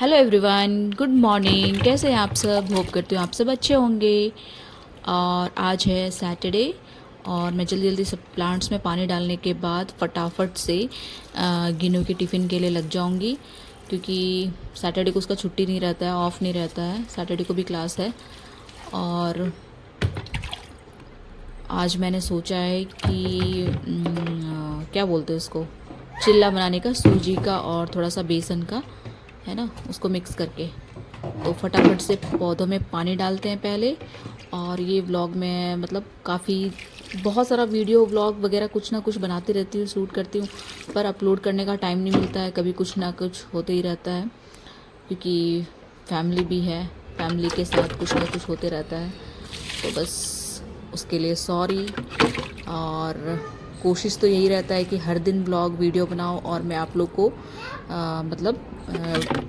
Hello everyone, good morning. कैसे हैं आप सब? होप करती हूँ आप सब अच्छे होंगे। और आज है सैटरडे और मैं जल्दी जल्दी सब प्लांट्स में पानी डालने के बाद फटाफट से गिनू के टिफ़िन के लिए लग जाऊंगी, क्योंकि सैटरडे को उसका छुट्टी नहीं रहता है, ऑफ नहीं रहता है। सैटरडे को भी क्लास है। और आज मैंने सोचा है कि क्या बोलते हैं उसको, चिल्ला बनाने का, सूजी का और थोड़ा सा बेसन का, है ना, उसको मिक्स करके। तो फटाफट से पौधों में पानी डालते हैं पहले। और ये व्लॉग में मतलब काफ़ी बहुत सारा वीडियो व्लॉग वगैरह कुछ ना कुछ बनाती रहती हूँ, शूट करती हूँ, पर अपलोड करने का टाइम नहीं मिलता है। कभी कुछ ना कुछ होते ही रहता है, क्योंकि फैमिली भी है, फैमिली के साथ कुछ ना कुछ होते रहता है। तो बस उसके लिए सॉरी। और कोशिश तो यही रहता है कि हर दिन ब्लॉग वीडियो बनाओ और मैं आप लोग को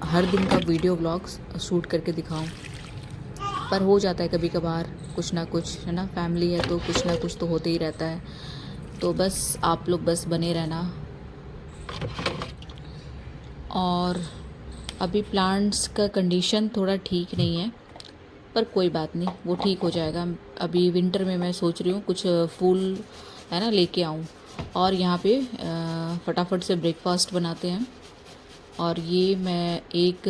हर दिन का वीडियो ब्लॉग शूट करके दिखाऊं। पर हो जाता है कभी कभार कुछ ना कुछ, है ना, फैमिली है तो कुछ ना कुछ तो होते ही रहता है। तो बस आप लोग बस बने रहना। और अभी प्लांट्स का कंडीशन थोड़ा ठीक नहीं है, पर कोई बात नहीं, वो ठीक हो जाएगा। अभी विंटर में मैं सोच रही हूँ कुछ फूल, है ना, लेके आऊँ। और यहाँ पे फटाफट से ब्रेकफास्ट बनाते हैं। और ये मैं एक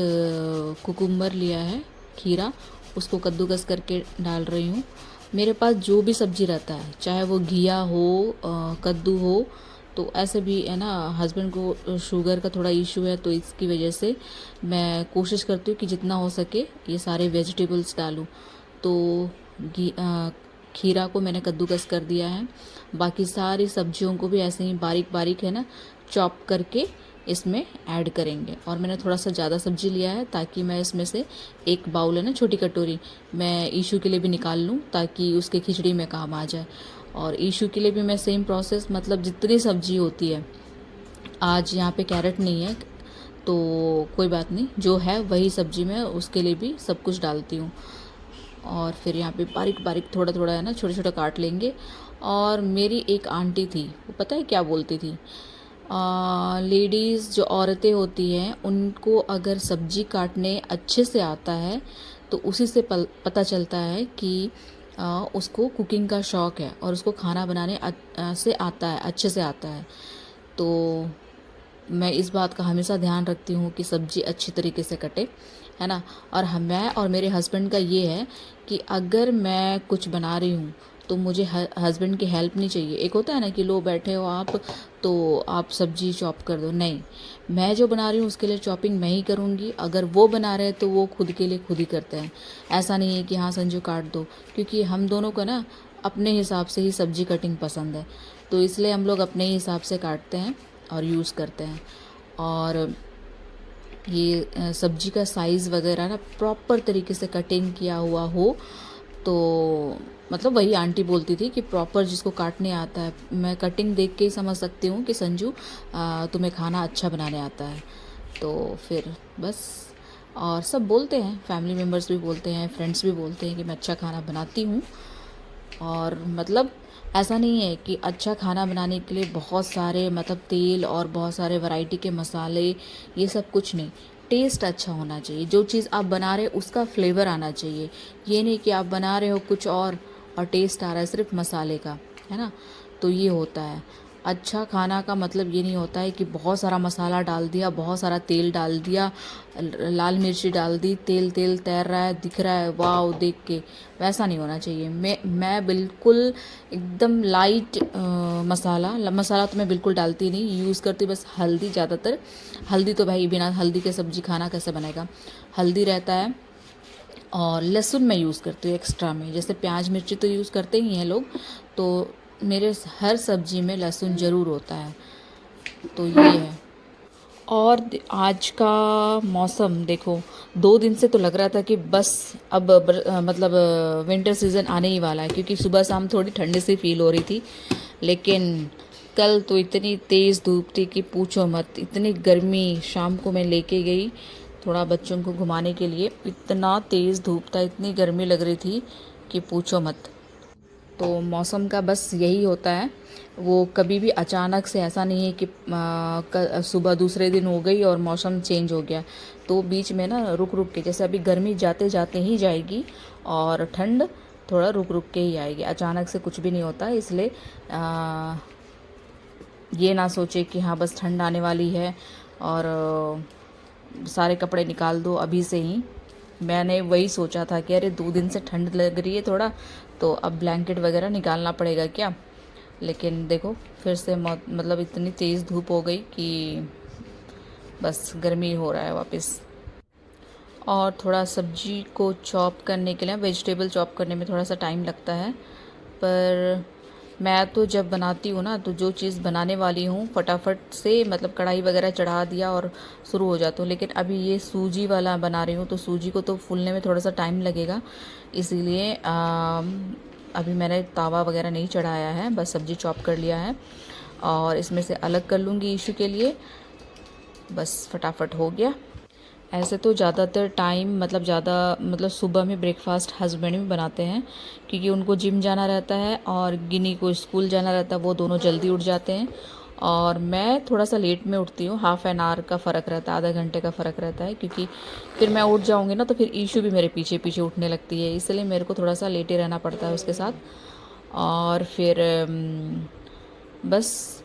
कुकुम्बर लिया है, खीरा, उसको कद्दूकस करके डाल रही हूँ। मेरे पास जो भी सब्ज़ी रहता है, चाहे वो घिया हो, कद्दू हो, तो ऐसे भी, है ना, हस्बैंड को शुगर का थोड़ा इशू है, तो इसकी वजह से मैं कोशिश करती हूँ कि जितना हो सके ये सारे वेजिटेबल्स डालूँ। तो खीरा को मैंने कद्दूकस कर दिया है। बाकी सारी सब्जियों को भी ऐसे ही बारीक बारीक, है ना, चॉप करके इसमें ऐड करेंगे। और मैंने थोड़ा सा ज़्यादा सब्जी लिया है ताकि मैं इसमें से एक बाउल, है ना, छोटी कटोरी, मैं ईशू के लिए भी निकाल लूँ ताकि उसके खिचड़ी में काम आ जाए। और ईशू के लिए भी मैं सेम प्रोसेस, मतलब जितनी सब्जी होती है, आज यहाँ पे कैरेट नहीं है तो कोई बात नहीं, जो है वही सब्जी मैं उसके लिए भी सब कुछ डालती हूँ। और फिर यहाँ पे बारीक बारीक थोड़ा थोड़ा, है ना, छोटे छोटे काट लेंगे। और मेरी एक आंटी थी, वो पता है क्या बोलती थी, लेडीज़ जो औरतें होती हैं उनको अगर सब्जी काटने अच्छे से आता है तो उसी से पता चलता है कि उसको कुकिंग का शौक़ है और उसको खाना बनाने से आता है, अच्छे से आता है। तो मैं इस बात का हमेशा ध्यान रखती हूँ कि सब्ज़ी अच्छी तरीके से कटे, है ना। और मैं और मेरे हस्बैंड का ये है कि अगर मैं कुछ बना रही हूँ तो मुझे हस्बैंड की हेल्प नहीं चाहिए। एक होता है ना कि लो बैठे हो आप तो आप सब्जी चॉप कर दो, नहीं, मैं जो बना रही हूँ उसके लिए चॉपिंग मैं ही करूँगी। अगर वो बना रहे हैं तो वो खुद के लिए खुद ही करते हैं। ऐसा नहीं है कि हाँ संजू काट दो, क्योंकि हम दोनों को ना अपने हिसाब से ही सब्जी कटिंग पसंद है, तो इसलिए हम लोग अपने ही हिसाब से काटते हैं और यूज़ करते हैं। और ये सब्जी का साइज़ वगैरह ना प्रॉपर तरीके से कटिंग किया हुआ हो तो, मतलब वही आंटी बोलती थी कि प्रॉपर जिसको काटने आता है, मैं कटिंग देख के ही समझ सकती हूँ कि संजू तुम्हें खाना अच्छा बनाने आता है। तो फिर बस, और सब बोलते हैं, फैमिली मेम्बर्स भी बोलते हैं, फ्रेंड्स भी बोलते हैं कि मैं अच्छा खाना बनाती हूँ। और मतलब ऐसा नहीं है कि अच्छा खाना बनाने के लिए बहुत सारे, मतलब तेल और बहुत सारे वैरायटी के मसाले, ये सब कुछ नहीं। टेस्ट अच्छा होना चाहिए, जो चीज़ आप बना रहे हो उसका फ्लेवर आना चाहिए। ये नहीं कि आप बना रहे हो कुछ और टेस्ट आ रहा है सिर्फ मसाले का, है ना। तो ये होता है अच्छा खाना का मतलब, ये नहीं होता है कि बहुत सारा मसाला डाल दिया, बहुत सारा तेल डाल दिया, लाल मिर्ची डाल दी, तेल तेल तैर रहा है, दिख रहा है वाव देख के, वैसा नहीं होना चाहिए। मैं बिल्कुल एकदम लाइट मसाला तो मैं बिल्कुल डालती नहीं, यूज़ करती बस हल्दी ज़्यादातर। हल्दी तो भाई बिना हल्दी के सब्जी खाना कैसे बनेगा, हल्दी रहता है। और लहसुन मैं यूज़ करती हूँ एक्स्ट्रा में, जैसे प्याज मिर्ची तो यूज़ करते ही हैं लोग, तो मेरे हर सब्जी में लहसुन ज़रूर होता है। तो ये है। और आज का मौसम देखो, 2 दिन से तो लग रहा था कि बस अब मतलब विंटर सीज़न आने ही वाला है, क्योंकि सुबह शाम थोड़ी ठंडी सी फील हो रही थी। लेकिन कल तो इतनी तेज़ धूप थी कि पूछो मत, इतनी गर्मी। शाम को मैं लेके गई थोड़ा बच्चों को घुमाने के लिए, इतना तेज़ धूप था, इतनी गर्मी लग रही थी कि पूछो मत। तो मौसम का बस यही होता है, वो कभी भी अचानक से ऐसा नहीं है कि सुबह दूसरे दिन हो गई और मौसम चेंज हो गया। तो बीच में ना रुक रुक के, जैसे अभी गर्मी जाते जाते ही जाएगी और ठंड थोड़ा रुक रुक के ही आएगी, अचानक से कुछ भी नहीं होता। इसलिए ये ना सोचे कि हाँ बस ठंड आने वाली है और सारे कपड़े निकाल दो अभी से ही। मैंने वही सोचा था कि अरे 2 दिन से ठंड लग रही है थोड़ा, तो अब ब्लैंकेट वगैरह निकालना पड़ेगा क्या। लेकिन देखो फिर से मतलब इतनी तेज़ धूप हो गई कि बस गर्मी हो रहा है वापस। और थोड़ा सब्जी को चॉप करने के लिए, वेजिटेबल चॉप करने में थोड़ा सा टाइम लगता है, पर मैं तो जब बनाती हूँ ना, तो जो चीज़ बनाने वाली हूँ फटाफट से मतलब कढ़ाई वगैरह चढ़ा दिया और शुरू हो जाता हूँ। लेकिन अभी ये सूजी वाला बना रही हूँ, तो सूजी को तो फूलने में थोड़ा सा टाइम लगेगा, इसीलिए अभी मैंने तावा वगैरह नहीं चढ़ाया है, बस सब्ज़ी चॉप कर लिया है और इसमें से अलग कर लूँगी ईशू के लिए, बस फटाफट हो गया। ऐसे तो ज़्यादातर टाइम मतलब सुबह में ब्रेकफास्ट हस्बैंड भी बनाते हैं, क्योंकि उनको जिम जाना रहता है और गिनी को स्कूल जाना रहता है, वो दोनों जल्दी उठ जाते हैं और मैं थोड़ा सा लेट में उठती हूँ। हाफ़ एन आवर का फ़र्क रहता है, आधा घंटे का फ़र्क रहता है, क्योंकि फिर मैं उठ जाऊँगी ना तो फिर ईशू भी मेरे पीछे पीछे उठने लगती है, इसलिए मेरे को थोड़ा सा लेटे रहना पड़ता है उसके साथ। और फिर बस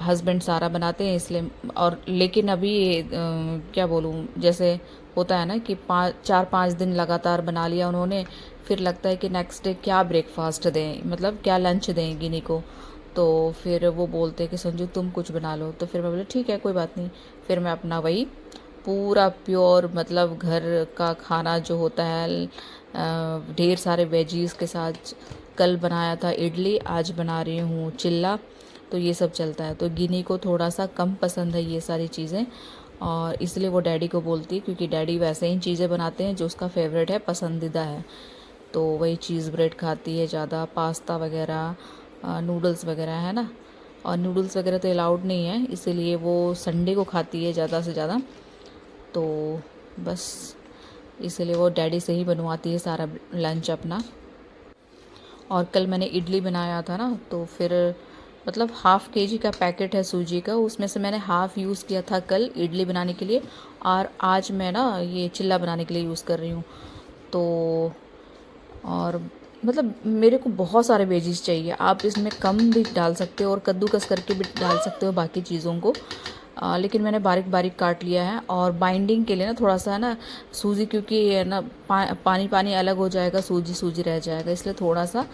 हस्बैंड सारा बनाते हैं इसलिए। और लेकिन अभी क्या बोलूँ, जैसे होता है ना कि 4-5 दिन लगातार बना लिया उन्होंने, फिर लगता है कि नेक्स्ट डे क्या ब्रेकफास्ट दें, मतलब क्या लंच दें गिनी को। तो फिर वो बोलते हैं कि संजू तुम कुछ बना लो, तो फिर मैं बोले ठीक है कोई बात नहीं। फिर मैं अपना वही पूरा प्योर मतलब घर का खाना जो होता है, ढेर सारे वेजीज के साथ, कल बनाया था इडली, आज बना रही हूँ चिल्ला, तो ये सब चलता है। तो गिनी को थोड़ा सा कम पसंद है ये सारी चीज़ें, और इसलिए वो डैडी को बोलती है, क्योंकि डैडी वैसे ही चीज़ें बनाते हैं जो उसका फेवरेट है, पसंदीदा है। तो वही चीज़ ब्रेड खाती है ज़्यादा, पास्ता वगैरह, नूडल्स वगैरह है ना। और नूडल्स वगैरह तो अलाउड नहीं है, इसीलिए वो संडे को खाती है ज़्यादा से ज़्यादा। तो बस इसलिए वो डैडी से ही बनवाती है सारा लंच अपना। और कल मैंने इडली बनाया था ना, तो फिर मतलब ½ kg का पैकेट है सूजी का, उसमें से मैंने हाफ़ यूज़ किया था कल इडली बनाने के लिए, और आज मैं ना ये चिल्ला बनाने के लिए यूज़ कर रही हूँ। तो और मतलब मेरे को बहुत सारे वेजीज चाहिए, आप इसमें कम भी डाल सकते हो और कद्दूकस करके भी डाल सकते हो बाकी चीज़ों को, लेकिन मैंने बारीक बारीक काट लिया है। और बाइंडिंग के लिए ना थोड़ा सा है ना सूजी, क्योंकि ना पानी पानी अलग हो जाएगा, सूजी सूजी रह जाएगा, इसलिए थोड़ा सा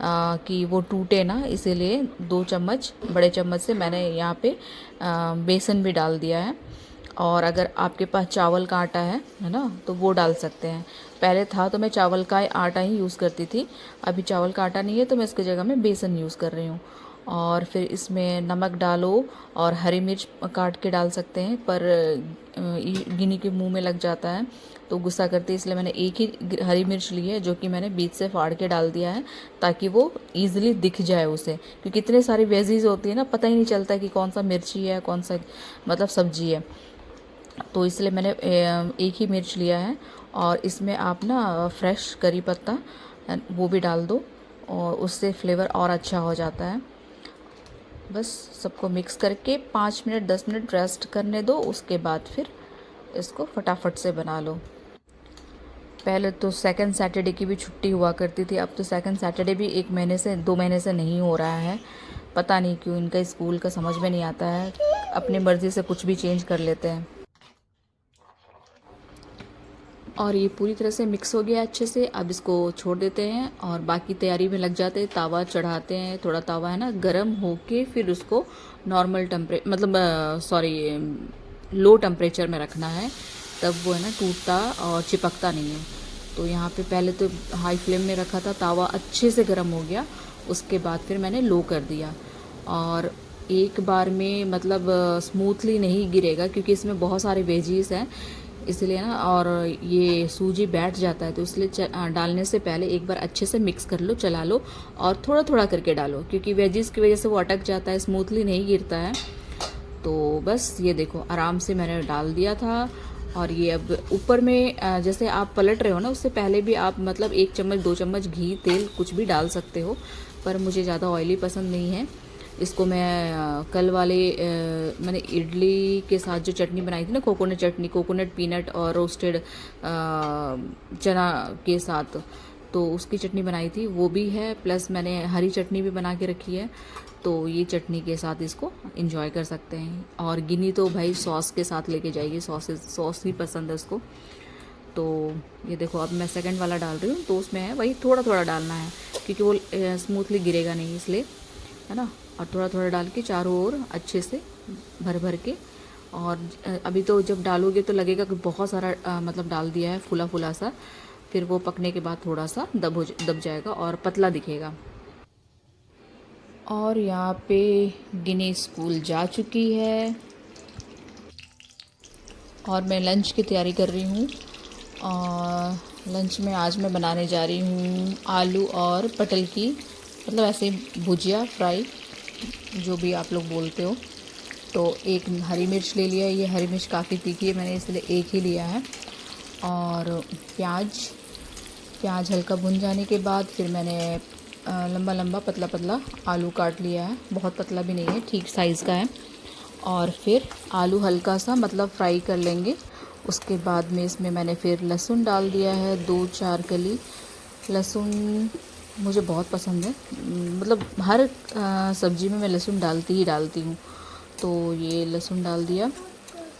कि वो टूटे ना, इसीलिए 2 चम्मच बड़े चम्मच से मैंने यहाँ पे बेसन भी डाल दिया है। और अगर आपके पास चावल का आटा है ना, तो वो डाल सकते हैं। पहले था तो मैं चावल का आटा ही यूज़ करती थी, अभी चावल का आटा नहीं है तो मैं इसकी जगह में बेसन यूज़ कर रही हूँ। और फिर इसमें नमक डालो और हरी मिर्च काट के डाल सकते हैं, पर गिनी के मुंह में लग जाता है तो गुस्सा करती है, इसलिए मैंने एक ही हरी मिर्च ली है, जो कि मैंने बीच से फाड़ के डाल दिया है, ताकि वो ईज़िली दिख जाए उसे, क्योंकि इतने सारी वेजीज होती है ना, पता ही नहीं चलता कि कौन सा मिर्ची है कौन सा मतलब सब्जी है। तो इसलिए मैंने एक ही मिर्च लिया है। और इसमें आप ना फ्रेश करी पत्ता वो भी डाल दो, और उससे फ्लेवर और अच्छा हो जाता है। बस सबको मिक्स करके 5 मिनट 10 मिनट रेस्ट करने दो, उसके बाद फिर इसको फटाफट से बना लो। पहले तो सेकंड सैटरडे की भी छुट्टी हुआ करती थी, अब तो सेकंड सैटरडे भी 1 महीने से 2 महीने से नहीं हो रहा है, पता नहीं क्यों, इनका स्कूल का समझ में नहीं आता है, अपनी मर्ज़ी से कुछ भी चेंज कर लेते हैं। और ये पूरी तरह से मिक्स हो गया अच्छे से, अब इसको छोड़ देते हैं और बाकी तैयारी में लग जाते हैं। तावा चढ़ाते हैं, थोड़ा तावा है ना गर्म होके फिर उसको नॉर्मल लो टेम्परेचर में रखना है, तब वो है ना टूटता और चिपकता नहीं है। तो यहाँ पे पहले तो हाई फ्लेम में रखा था, तावा अच्छे से गर्म हो गया, उसके बाद फिर मैंने लो कर दिया। और एक बार में मतलब स्मूथली नहीं गिरेगा, क्योंकि इसमें बहुत सारे वेजीज हैं इसलिए ना, और ये सूजी बैठ जाता है, तो इसलिए डालने से पहले एक बार अच्छे से मिक्स कर लो, चला लो, और थोड़ा थोड़ा करके डालो, क्योंकि वेजीज की वजह से वो अटक जाता है, स्मूथली नहीं गिरता है। तो बस ये देखो आराम से मैंने डाल दिया था, और ये अब ऊपर में जैसे आप पलट रहे हो ना, उससे पहले भी आप मतलब 1 चम्मच 2 चम्मच घी तेल कुछ भी डाल सकते हो, पर मुझे ज़्यादा ऑयली पसंद नहीं है। इसको मैं कल वाले मैंने इडली के साथ जो चटनी बनाई थी ना, कोकोनट चटनी, कोकोनट पीनट और रोस्टेड चना के साथ, तो उसकी चटनी बनाई थी, वो भी है, प्लस मैंने हरी चटनी भी बना के रखी है। तो ये चटनी के साथ इसको एंजॉय कर सकते हैं। और गिनी तो भाई सॉस के साथ लेके जाइए, सॉस ही पसंद है उसको। तो ये देखो अब मैं सेकंड वाला डाल रही हूँ, तो उसमें है वही थोड़ा थोड़ा डालना है, क्योंकि वो स्मूथली गिरेगा नहीं इसलिए, है ना। और थोड़ा थोड़ा डाल के चारों ओर अच्छे से भर भर के। और अभी तो जब डालोगे तो लगेगा कि बहुत सारा मतलब डाल दिया है, फूला फूला सा, फिर वो पकने के बाद थोड़ा सा दब जाएगा और पतला दिखेगा। और यहाँ पे गिनी स्कूल जा चुकी है और मैं लंच की तैयारी कर रही हूँ। और लंच में आज मैं बनाने जा रही हूँ आलू और पटल की, मतलब ऐसे ही भुजिया फ्राई, जो भी आप लोग बोलते हो। तो एक हरी मिर्च ले लिया है, ये हरी मिर्च काफ़ी तीखी है, मैंने इसलिए एक ही लिया है। और प्याज हल्का भुन जाने के बाद फिर मैंने लंबा लंबा पतला पतला आलू काट लिया है, बहुत पतला भी नहीं है, ठीक साइज़ का है। और फिर आलू हल्का सा मतलब फ्राई कर लेंगे। उसके बाद में इसमें मैंने फिर लहसुन डाल दिया है, 2-4 कली लहसुन मुझे बहुत पसंद है, मतलब हर सब्ज़ी में मैं लहसुन डालती ही डालती हूँ। तो ये लहसुन डाल दिया।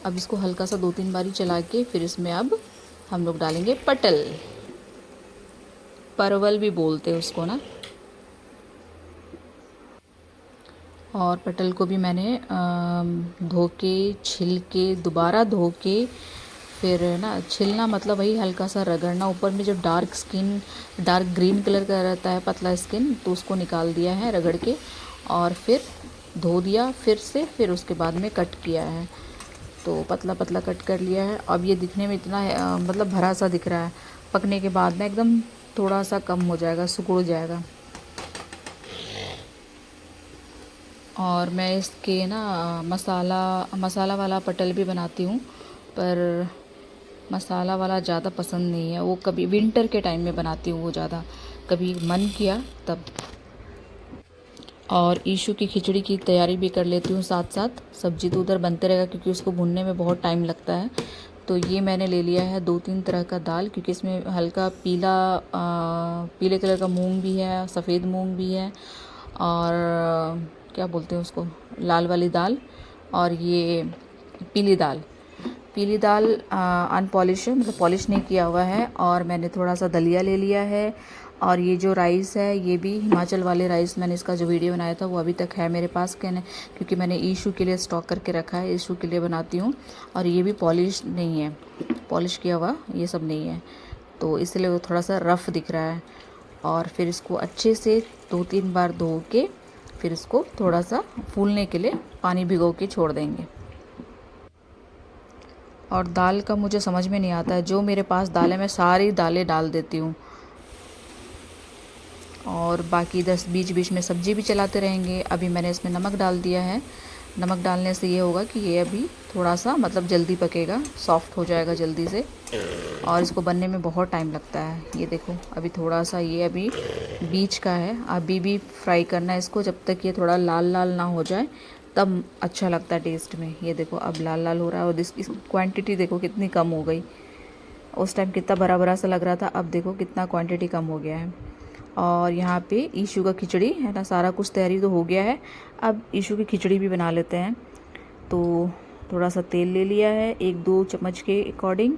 अब इसको हल्का सा 2-3 बारी चला के फिर इसमें अब हम लोग डालेंगे पटल, परवल भी बोलते हैं उसको ना। और पटल को भी मैंने धो के छिल के दोबारा धो के फिर ना, छिलना मतलब वही हल्का सा रगड़ना, ऊपर में जो डार्क ग्रीन कलर का रहता है पतला स्किन, तो उसको निकाल दिया है रगड़ के। और फिर धो दिया फिर से, फिर उसके बाद में कट किया है, तो पतला पतला कट कर लिया है। अब ये दिखने में इतना मतलब भरा सा दिख रहा है, पकने के बाद में एकदम थोड़ा सा कम हो जाएगा, सिकुड़ जाएगा। और मैं इसके ना मसाला वाला पटल भी बनाती हूँ, पर मसाला वाला ज़्यादा पसंद नहीं है, वो कभी विंटर के टाइम में बनाती हूँ वो ज़्यादा, कभी मन किया तब। और ईशू की खिचड़ी की तैयारी भी कर लेती हूँ साथ साथ, सब्जी तो उधर बनते रहेगा क्योंकि उसको भूनने में बहुत टाइम लगता है। तो ये मैंने ले लिया है 2-3 तरह का दाल, क्योंकि इसमें हल्का पीले कलर का मूंग भी है, सफ़ेद मूंग भी है, और क्या बोलते हैं उसको, लाल वाली दाल, और ये पीली दाल अनपॉलिश है, मतलब पॉलिश नहीं किया हुआ है। और मैंने थोड़ा सा दलिया ले लिया है। और ये जो राइस है ये भी हिमाचल वाले राइस, मैंने इसका जो वीडियो बनाया था वो अभी तक है मेरे पास, क्योंकि मैंने ईशू के लिए स्टॉक करके रखा है, ईशू के लिए बनाती हूँ। और ये भी पॉलिश नहीं है, पॉलिश किया हुआ ये सब नहीं है, तो इसलिए वो थोड़ा सा रफ़ दिख रहा है। और फिर इसको अच्छे से 2-3 बार धो के फिर इसको थोड़ा सा फूलने के लिए पानी भिगो के छोड़ देंगे। और दाल का मुझे समझ में नहीं आता है, जो मेरे पास दाल है मैं सारी दालें डाल देती हूँ, और बाकी 10 बीच बीच में सब्ज़ी भी चलाते रहेंगे। अभी मैंने इसमें नमक डाल दिया है, नमक डालने से ये होगा कि ये अभी थोड़ा सा मतलब जल्दी पकेगा, सॉफ्ट हो जाएगा जल्दी से, और इसको बनने में बहुत टाइम लगता है। ये देखो अभी थोड़ा सा ये अभी बीच का है, अभी भी फ्राई करना है इसको, जब तक ये थोड़ा लाल लाल ना हो जाए तब अच्छा लगता है टेस्ट में। ये देखो अब लाल लाल हो रहा है, और इसकी क्वांटिटी देखो कितनी कम हो गई, उस टाइम कितना बड़ा बड़ा सा लग रहा था, अब देखो कितना क्वांटिटी कम हो गया है। और यहाँ पे ईशू का खिचड़ी है ना, सारा कुछ तैयारी तो हो गया है, अब ईशू की खिचड़ी भी बना लेते हैं। तो थोड़ा सा तेल ले लिया है 1-2 चम्मच के अकॉर्डिंग,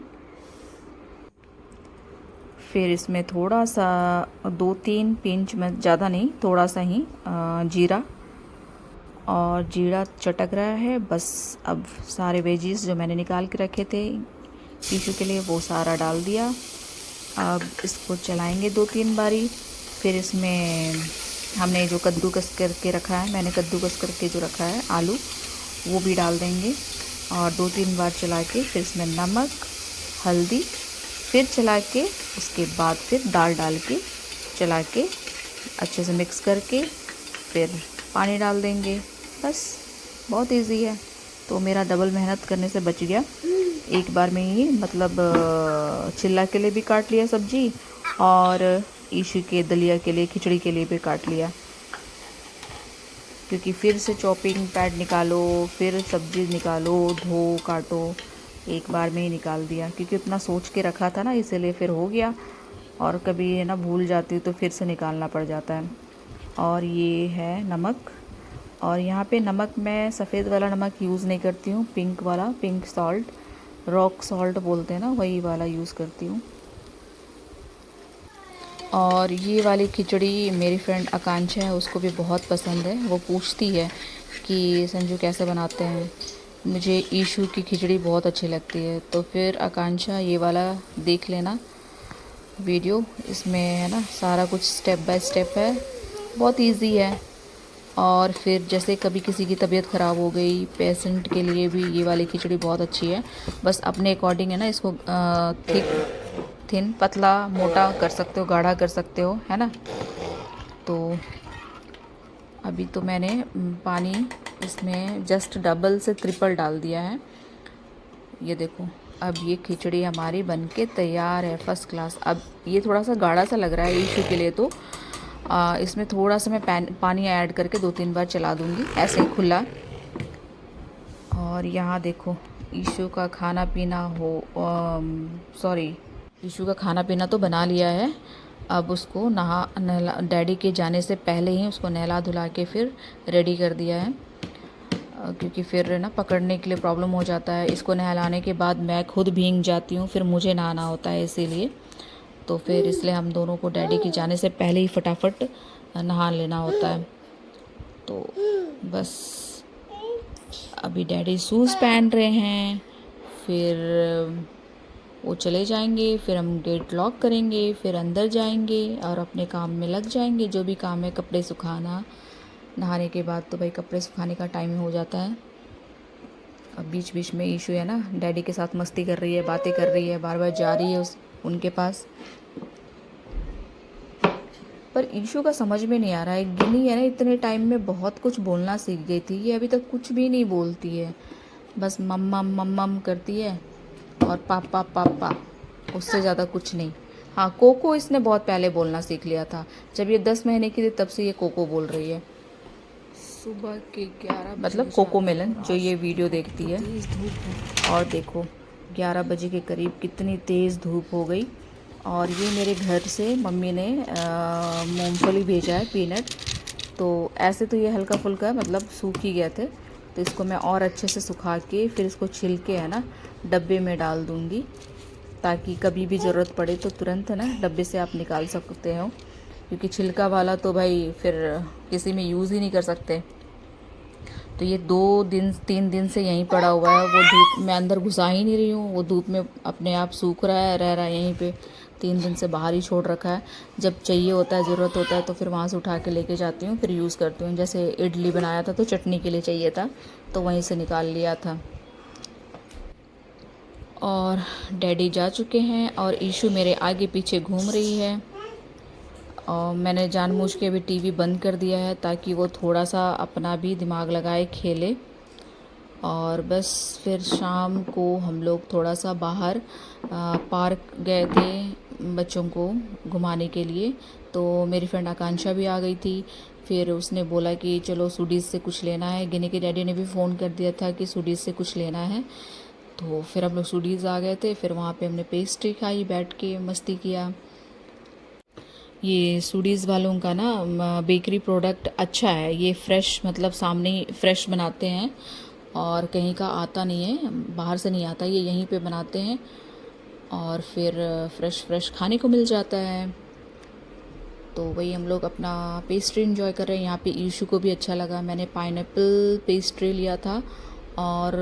फिर इसमें थोड़ा सा 2-3 पिंच में, ज़्यादा नहीं, थोड़ा सा ही जीरा, और जीरा चटक रहा है बस। अब सारे वेजीज जो मैंने निकाल के रखे थे ईशू के लिए वो सारा डाल दिया। अब इसको चलाएंगे 2-3 बारी। फिर इसमें हमने जो कद्दूकस करके रखा है, मैंने कद्दूकस करके जो रखा है आलू, वो भी डाल देंगे, और 2-3 बार चला के फिर इसमें नमक हल्दी, फिर चला के उसके बाद फिर दाल डाल के चला के अच्छे से मिक्स करके फिर पानी डाल देंगे, बस बहुत इजी है। तो मेरा डबल मेहनत करने से बच गया। एक बार में ही मतलब चिल्ला के लिए भी काट लिया सब्जी और ईशु के दलिया के लिए, खिचड़ी के लिए भी काट लिया, क्योंकि फिर से चॉपिंग पैड निकालो, फिर सब्जी निकालो, धो काटो, एक बार में ही निकाल दिया, क्योंकि उतना सोच के रखा था ना, इसीलिए फिर हो गया। और कभी है ना भूल जाती हूँ तो फिर से निकालना पड़ जाता है। और ये है नमक, और यहाँ पे नमक मैं सफ़ेद वाला नमक यूज़ नहीं करती हूँ, पिंक वाला, पिंक सॉल्ट, रॉक सॉल्ट बोलते हैं ना, वही वाला यूज़ करती हूँ। और ये वाली खिचड़ी मेरी फ्रेंड आकांक्षा है, उसको भी बहुत पसंद है। वो पूछती है कि संजू कैसे बनाते हैं, मुझे ईशू की खिचड़ी बहुत अच्छी लगती है। तो फिर आकांक्षा ये वाला देख लेना वीडियो, इसमें है ना सारा कुछ स्टेप बाय स्टेप है, बहुत इजी है। और फिर जैसे कभी किसी की तबीयत ख़राब हो गई, पेशेंट के लिए भी ये वाली खिचड़ी बहुत अच्छी है। बस अपने अकॉर्डिंग है ना, इसको थिक थिन, पतला, मोटा कर सकते हो, गाढ़ा कर सकते हो, है ना। तो अभी तो मैंने पानी इसमें जस्ट डबल से ट्रिपल डाल दिया है। ये देखो, अब ये खिचड़ी हमारी बनके तैयार है, फर्स्ट क्लास। अब ये थोड़ा सा गाढ़ा सा लग रहा है ईशू के लिए, तो इसमें थोड़ा सा मैं पानी ऐड करके 2-3 बार चला दूँगी ऐसे ही खुला। और यहाँ देखो ईशू का खाना पीना ईशू का खाना पीना तो बना लिया है। अब उसको नहला डैडी के जाने से पहले ही उसको नहला धुला के फिर रेडी कर दिया है, क्योंकि फिर ना पकड़ने के लिए प्रॉब्लम हो जाता है। इसको नहलाने के बाद मैं खुद भीग जाती हूँ, फिर मुझे नहाना होता है, इसीलिए तो फिर इसलिए हम दोनों को डैडी के जाने से पहले ही फटाफट नहा लेना होता है। तो बस अभी डैडी शूज़ पहन रहे हैं, फिर वो चले जाएंगे, फिर हम गेट लॉक करेंगे, फिर अंदर जाएंगे और अपने काम में लग जाएंगे, जो भी काम है, कपड़े सुखाना। नहाने के बाद तो भाई कपड़े सुखाने का टाइम हो जाता है। अब बीच बीच में ईशू है ना डैडी के साथ मस्ती कर रही है, बातें कर रही है, बार बार जा रही है उनके पास। पर ईशू का समझ में नहीं आ रहा है, गिनी है ना इतने टाइम में बहुत कुछ बोलना सीख गई थी, ये अभी तक कुछ भी नहीं बोलती है, बस मम्मम मम्मम करती है और पापा पापा, उससे ज़्यादा कुछ नहीं। हाँ, कोको इसने बहुत पहले बोलना सीख लिया था, जब ये 10 महीने की थी तब से ये कोको बोल रही है। सुबह के 11 मतलब कोको मेलन जो ये वीडियो देखती है। और देखो 11 बजे के करीब कितनी तेज़ धूप हो गई। और ये मेरे घर से मम्मी ने मूंगफली भेजा है, पीनट। तो ऐसे तो ये हल्का फुल्का है, मतलब सूख ही गए थे, तो इसको मैं और अच्छे से सुखा के फिर इसको छिल के है ना डब्बे में डाल दूँगी, ताकि कभी भी ज़रूरत पड़े तो तुरंत है ना डब्बे से आप निकाल सकते हो, क्योंकि छिलका वाला तो भाई फिर किसी में यूज़ ही नहीं कर सकते। तो ये 2-3 दिन से यहीं पड़ा हुआ है, वो धूप में अंदर घुसा ही नहीं रही हूँ, वो धूप में अपने आप सूख रहा है, रह रहा है यहीं पे। 3 दिन से बाहर ही छोड़ रखा है, जब चाहिए होता है, ज़रूरत होता है तो फिर वहाँ से उठा के लेके जाती हूँ, फिर यूज़ करती हूँ। जैसे इडली बनाया था तो चटनी के लिए चाहिए था, तो वहीं से निकाल लिया था। और डैडी जा चुके हैं और ईशू मेरे आगे पीछे घूम रही है। और मैंने जानबूझ के अभी टीवी बंद कर दिया है, ताकि वो थोड़ा सा अपना भी दिमाग लगाए, खेले। और बस फिर शाम को हम लोग थोड़ा सा बाहर पार्क गए थे बच्चों को घुमाने के लिए। तो मेरी फ्रेंड आकांक्षा भी आ गई थी, फिर उसने बोला कि चलो सुडीज़ से कुछ लेना है। गिनी के डैडी ने भी फ़ोन कर दिया था कि सुडीज़ से कुछ लेना है, तो फिर हम लोग सुडीज़ आ गए थे। फिर वहाँ पे हमने पेस्ट्री खाई, बैठ के मस्ती किया। ये सुडीज़ वालों का ना बेकरी प्रोडक्ट अच्छा है, ये फ्रेश, मतलब सामने ही फ्रेश बनाते हैं और कहीं का आता नहीं है, बाहर से नहीं आता, ये यहीं पे बनाते हैं और फिर फ्रेश फ्रेश खाने को मिल जाता है। तो वही हम लोग अपना पेस्ट्री एंजॉय कर रहे हैं। यहाँ पे ईशू को भी अच्छा लगा। मैंने पाइनएप्पल पेस्ट्री लिया था और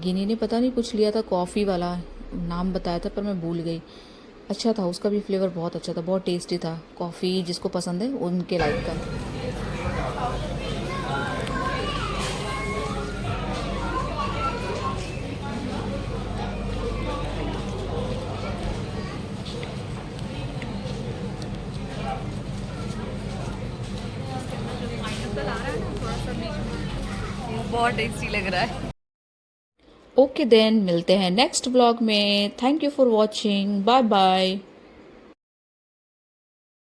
गिनी ने पता नहीं कुछ लिया था, कॉफ़ी वाला नाम बताया था पर मैं भूल गई। अच्छा था, उसका भी फ्लेवर बहुत अच्छा था, बहुत टेस्टी था। कॉफ़ी जिसको पसंद है उनके लाइक का। बहुत टेस्टी लग रहा है। ओके देन, मिलते हैं नेक्स्ट व्लॉग में। Thank you for watching, bye bye.